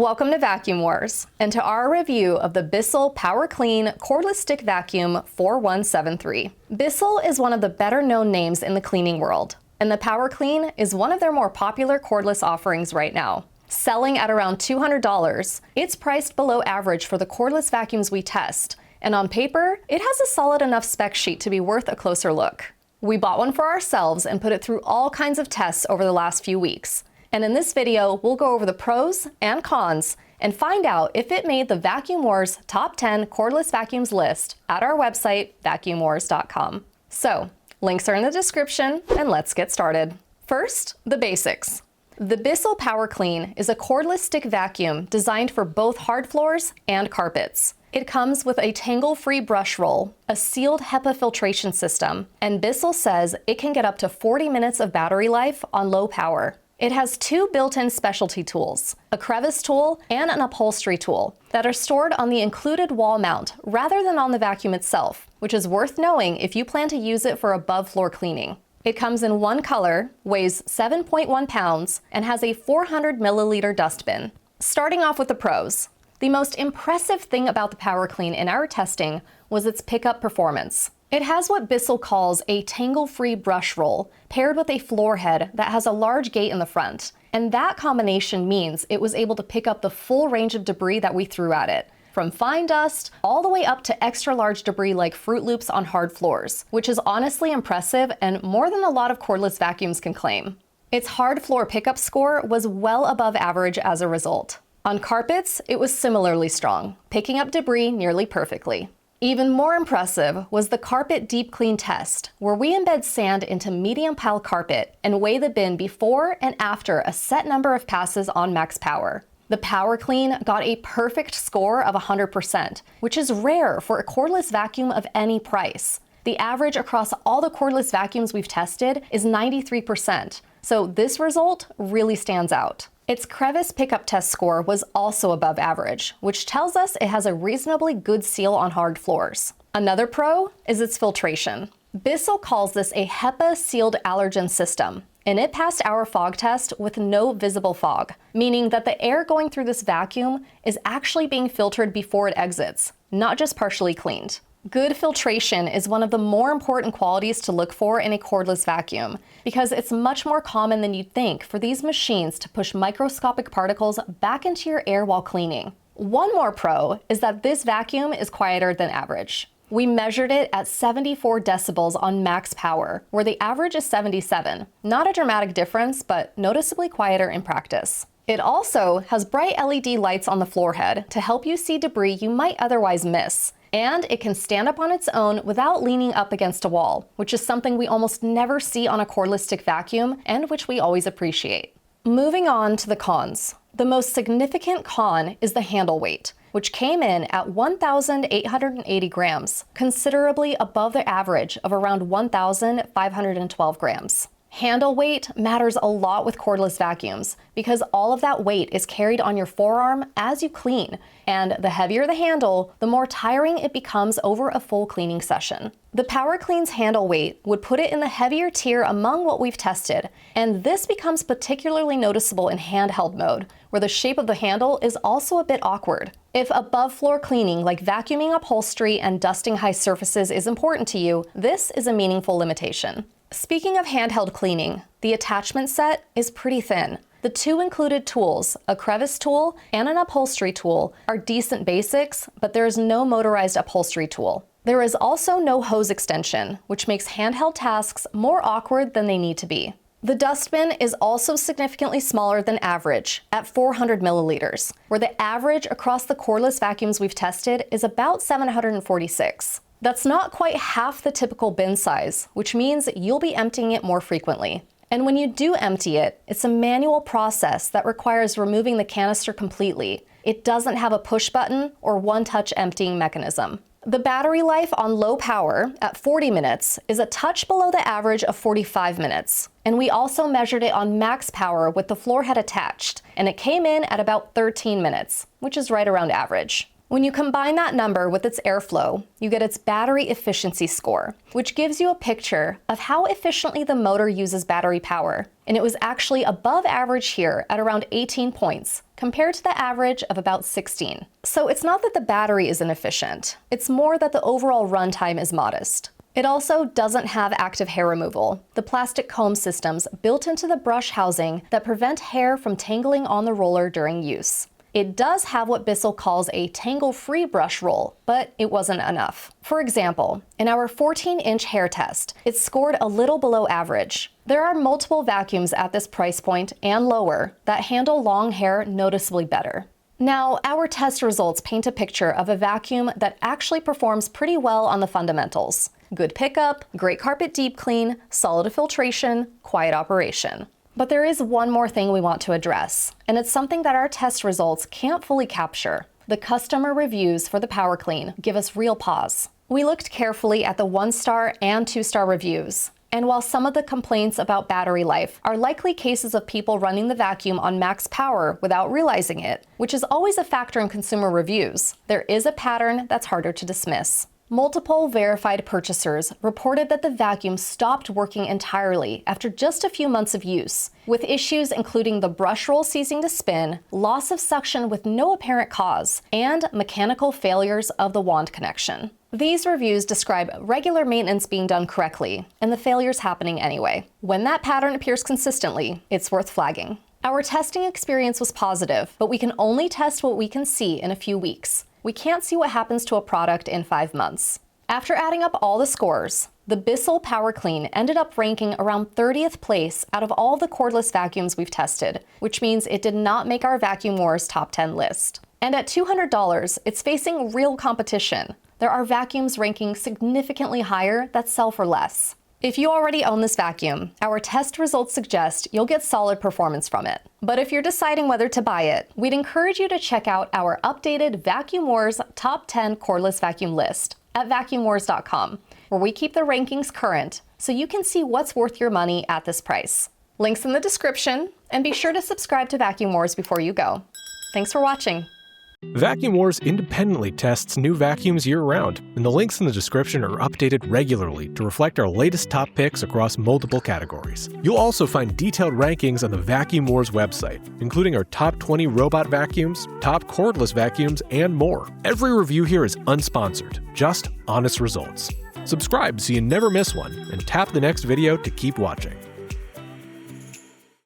Welcome to Vacuum Wars, and to our review of the Bissell PowerClean Cordless Stick Vacuum 4173. Bissell is one of the better-known names in the cleaning world, and the PowerClean is one of their more popular cordless offerings right now. Selling at around $200, it's priced below average for the cordless vacuums we test, and on paper, it has a solid enough spec sheet to be worth a closer look. We bought one for ourselves and put it through all kinds of tests over the last few weeks. And in this video, we'll go over the pros and cons and find out if it made the Vacuum Wars Top 10 Cordless Vacuums list at our website, vacuumwars.com. So, links are in the description, and let's get started. First, the basics. The Bissell PowerClean is a cordless stick vacuum designed for both hard floors and carpets. It comes with a Tangle-free brush roll, a sealed HEPA filtration system, and Bissell says it can get up to 40 minutes of battery life on low power. It has two built-in specialty tools, a crevice tool and an upholstery tool, that are stored on the included wall mount rather than on the vacuum itself, which is worth knowing if you plan to use it for above-floor cleaning. It comes in one color, weighs 7.1 pounds, and has a 400 milliliter dustbin. Starting off with the pros. The most impressive thing about the PowerClean in our testing was its pickup performance. It has what Bissell calls a Tangle-free brush roll, paired with a floor head that has a large gate in the front. And that combination means it was able to pick up the full range of debris that we threw at it, from fine dust all the way up to extra large debris like Fruit Loops on hard floors, which is honestly impressive and more than a lot of cordless vacuums can claim. Its hard floor pickup score was well above average as a result. On carpets, it was similarly strong, picking up debris nearly perfectly. Even more impressive was the carpet deep clean test, where we embed sand into medium pile carpet and weigh the bin before and after a set number of passes on max power. The PowerClean got a perfect score of 100%, which is rare for a cordless vacuum of any price. The average across all the cordless vacuums we've tested is 93%, so this result really stands out. Its crevice pickup test score was also above average, which tells us it has a reasonably good seal on hard floors. Another pro is its filtration. Bissell calls this a HEPA sealed allergen system, and it passed our fog test with no visible fog, meaning that the air going through this vacuum is actually being filtered before it exits, not just partially cleaned. Good filtration is one of the more important qualities to look for in a cordless vacuum, because it's much more common than you'd think for these machines to push microscopic particles back into your air while cleaning. One more pro is that this vacuum is quieter than average. We measured it at 74 decibels on max power, where the average is 77. Not a dramatic difference, but noticeably quieter in practice. It also has bright LED lights on the floor head to help you see debris you might otherwise miss. And it can stand up on its own without leaning up against a wall, which is something we almost never see on a cordless stick vacuum and which we always appreciate. Moving on to the cons. The most significant con is the handle weight, which came in at 1,880 grams, considerably above the average of around 1,512 grams. Handle weight matters a lot with cordless vacuums because all of that weight is carried on your forearm as you clean, and the heavier the handle, the more tiring it becomes over a full cleaning session. The PowerClean's handle weight would put it in the heavier tier among what we've tested, and this becomes particularly noticeable in handheld mode, where the shape of the handle is also a bit awkward. If above-floor cleaning like vacuuming upholstery and dusting high surfaces is important to you, this is a meaningful limitation. Speaking of handheld cleaning, the attachment set is pretty thin. The two included tools, a crevice tool and an upholstery tool, are decent basics, but there is no motorized upholstery tool. There is also no hose extension, which makes handheld tasks more awkward than they need to be. The dustbin is also significantly smaller than average, at 400 milliliters, where the average across the cordless vacuums we've tested is about 746. That's not quite half the typical bin size, which means you'll be emptying it more frequently. And when you do empty it, it's a manual process that requires removing the canister completely. It doesn't have a push button or one-touch emptying mechanism. The battery life on low power at 40 minutes is a touch below the average of 45 minutes. And we also measured it on max power with the floor head attached, and it came in at about 13 minutes, which is right around average. When you combine that number with its airflow, you get its battery efficiency score, which gives you a picture of how efficiently the motor uses battery power. And it was actually above average here at around 18 points, compared to the average of about 16. So it's not that the battery is inefficient, it's more that the overall runtime is modest. It also doesn't have active hair removal, the plastic comb systems built into the brush housing that prevent hair from tangling on the roller during use. It does have what Bissell calls a tangle-free brush roll, but it wasn't enough. For example, in our 14-inch hair test, it scored a little below average. There are multiple vacuums at this price point and lower that handle long hair noticeably better. Now, our test results paint a picture of a vacuum that actually performs pretty well on the fundamentals. Good pickup, great carpet deep clean, solid filtration, quiet operation. But there is one more thing we want to address, and it's something that our test results can't fully capture. The customer reviews for the PowerClean give us real pause. We looked carefully at the 1-star and 2-star reviews, and while some of the complaints about battery life are likely cases of people running the vacuum on max power without realizing it, which is always a factor in consumer reviews, there is a pattern that's harder to dismiss. Multiple verified purchasers reported that the vacuum stopped working entirely after just a few months of use, with issues including the brush roll ceasing to spin, loss of suction with no apparent cause, and mechanical failures of the wand connection. These reviews describe regular maintenance being done correctly, and the failures happening anyway. When that pattern appears consistently, it's worth flagging. Our testing experience was positive, but we can only test what we can see in a few weeks. We can't see what happens to a product in 5 months. After adding up all the scores, the Bissell PowerClean ended up ranking around 30th place out of all the cordless vacuums we've tested, which means it did not make our Vacuum Wars top 10 list. And at $200, it's facing real competition. There are vacuums ranking significantly higher that sell for less. If you already own this vacuum, our test results suggest you'll get solid performance from it. But if you're deciding whether to buy it, we'd encourage you to check out our updated Vacuum Wars Top 10 Cordless Vacuum list at vacuumwars.com, where we keep the rankings current so you can see what's worth your money at this price. Links in the description, and be sure to subscribe to Vacuum Wars before you go. Thanks for watching. Vacuum Wars independently tests new vacuums year-round, and the links in the description are updated regularly to reflect our latest top picks across multiple categories. You'll also find detailed rankings on the Vacuum Wars website, including our top 20 robot vacuums, top cordless vacuums, and more. Every review here is unsponsored, just honest results. Subscribe so you never miss one, and tap the next video to keep watching.